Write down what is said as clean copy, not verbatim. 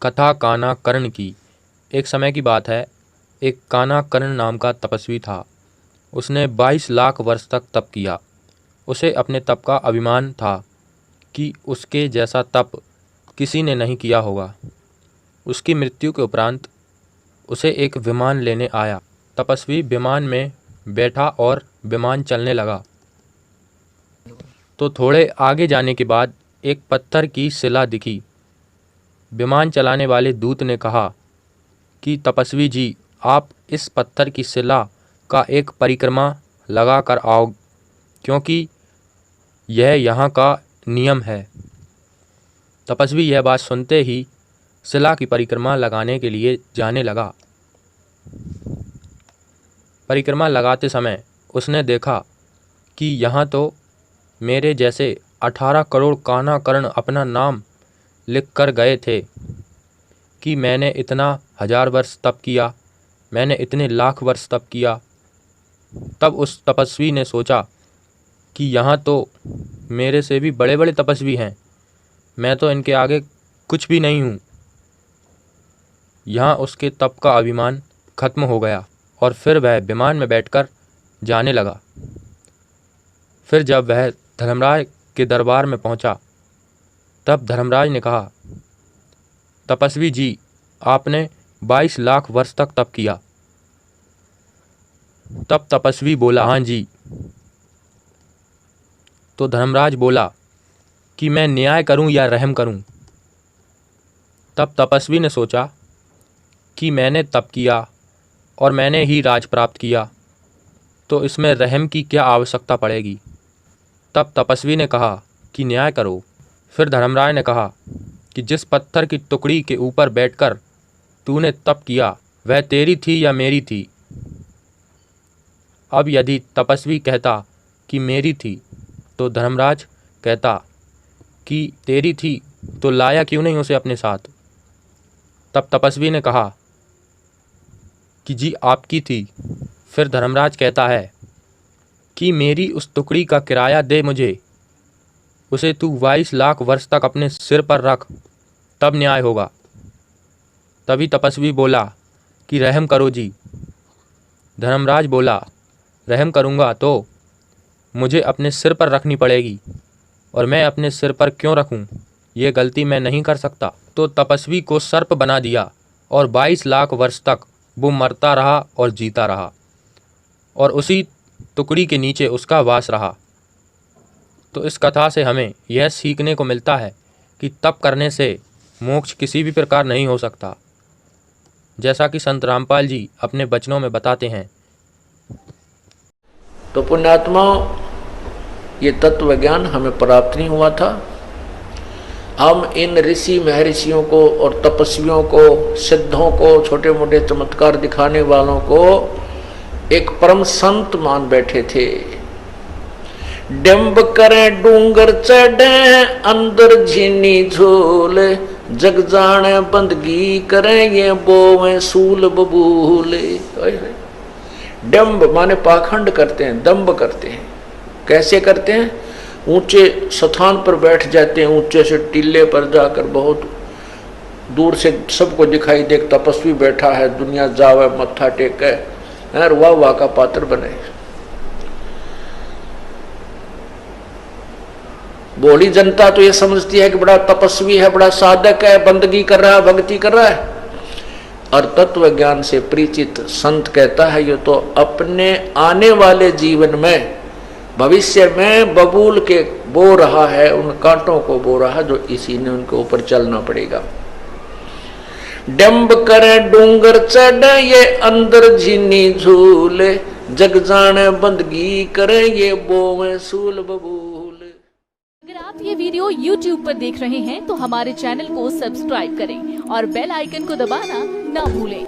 कथा काना कर्ण की। एक समय की बात है, एक काना कर्ण नाम का तपस्वी था। उसने 22 लाख वर्ष तक तप किया। उसे अपने तप का अभिमान था कि उसके जैसा तप किसी ने नहीं किया होगा। उसकी मृत्यु के उपरांत उसे एक विमान लेने आया। तपस्वी विमान में बैठा और विमान चलने लगा। तो थोड़े आगे जाने के बाद एक पत्थर की शिला दिखी। विमान चलाने वाले दूत ने कहा कि तपस्वी जी, आप इस पत्थर की शिला का एक परिक्रमा लगा कर आओ, क्योंकि यह यहाँ का नियम है। तपस्वी यह बात सुनते ही शिला की परिक्रमा लगाने के लिए जाने लगा। परिक्रमा लगाते समय उसने देखा कि यहाँ तो मेरे जैसे 18 करोड़ काना कर्ण अपना नाम लिख कर गए थे कि मैंने इतना 1000 वर्ष तप किया, मैंने इतने लाख वर्ष तप किया। तब उस तपस्वी ने सोचा कि यहाँ तो मेरे से भी बड़े बड़े तपस्वी हैं, मैं तो इनके आगे कुछ भी नहीं हूँ। यहाँ उसके तप का अभिमान खत्म हो गया और फिर वह विमान में बैठकर जाने लगा। फिर जब वह धर्मराज के दरबार में पहुँचा, तब धर्मराज ने कहा, तपस्वी जी, आपने 22 लाख वर्ष तक तप किया। तब तपस्वी बोला, हाँ जी। तो धर्मराज बोला कि मैं न्याय करूं या रहम करूं। तब तपस्वी ने सोचा कि मैंने तप किया और मैंने ही राज प्राप्त किया, तो इसमें रहम की क्या आवश्यकता पड़ेगी। तब तपस्वी ने कहा कि न्याय करो। फिर धर्मराज ने कहा कि जिस पत्थर की टुकड़ी के ऊपर बैठकर तूने तप किया, वह तेरी थी या मेरी थी। अब यदि तपस्वी कहता कि मेरी थी, तो धर्मराज कहता कि तेरी थी तो लाया क्यों नहीं उसे अपने साथ। तब तपस्वी ने कहा कि जी आपकी थी। फिर धर्मराज कहता है कि मेरी उस टुकड़ी का किराया दे मुझे, उसे तू 22 लाख वर्ष तक अपने सिर पर रख, तब न्याय होगा। तभी तपस्वी बोला कि रहम करो जी। धर्मराज बोला, रहम करूँगा तो मुझे अपने सिर पर रखनी पड़ेगी, और मैं अपने सिर पर क्यों रखूं? ये गलती मैं नहीं कर सकता। तो तपस्वी को सर्प बना दिया और 22 लाख वर्ष तक वो मरता रहा और जीता रहा, और उसी टुकड़ी के नीचे उसका वास रहा। तो इस कथा से हमें यह सीखने को मिलता है कि तप करने से मोक्ष किसी भी प्रकार नहीं हो सकता, जैसा कि संत रामपाल जी अपने वचनों में बताते हैं। तो पुण्यात्मा, ये तत्व ज्ञान हमें प्राप्त नहीं हुआ था। हम इन ऋषि महर्षियों को और तपस्वियों को, सिद्धों को, छोटे मोटे चमत्कार दिखाने वालों को एक परम संत मान बैठे थे। डिंब करें डूंगर चढ़े, अंदर झीनी झोल, जग जाने बंदगी करें ये बोवें सूल बबूल। डंब माने पाखंड करते हैं, दंभ करते हैं। कैसे करते हैं? ऊंचे स्थान पर बैठ जाते हैं, ऊंचे से टीले पर जाकर बहुत दूर से सबको दिखाई दे तपस्वी बैठा है, दुनिया जावे मत्था टेके और वाह वाह का पात्र बने। बोली जनता तो ये समझती है कि बड़ा तपस्वी है, बड़ा साधक है, बंदगी कर रहा है, भक्ति कर रहा है। और तत्व ज्ञान से परिचित संत कहता है ये तो अपने आने वाले जीवन में, भविष्य में बबूल के बो रहा है, उन कांटों को बो रहा है जो इसी ने उनके ऊपर चलना पड़ेगा। डंब करे डूंगर चढ़ ये अंदर झीनी झूले, जग जाने बंदगी करे ये बोवे सूल बबूल। अगर आप ये वीडियो YouTube पर देख रहे हैं तो हमारे चैनल को सब्सक्राइब करें और बेल आइकन को दबाना ना भूलें।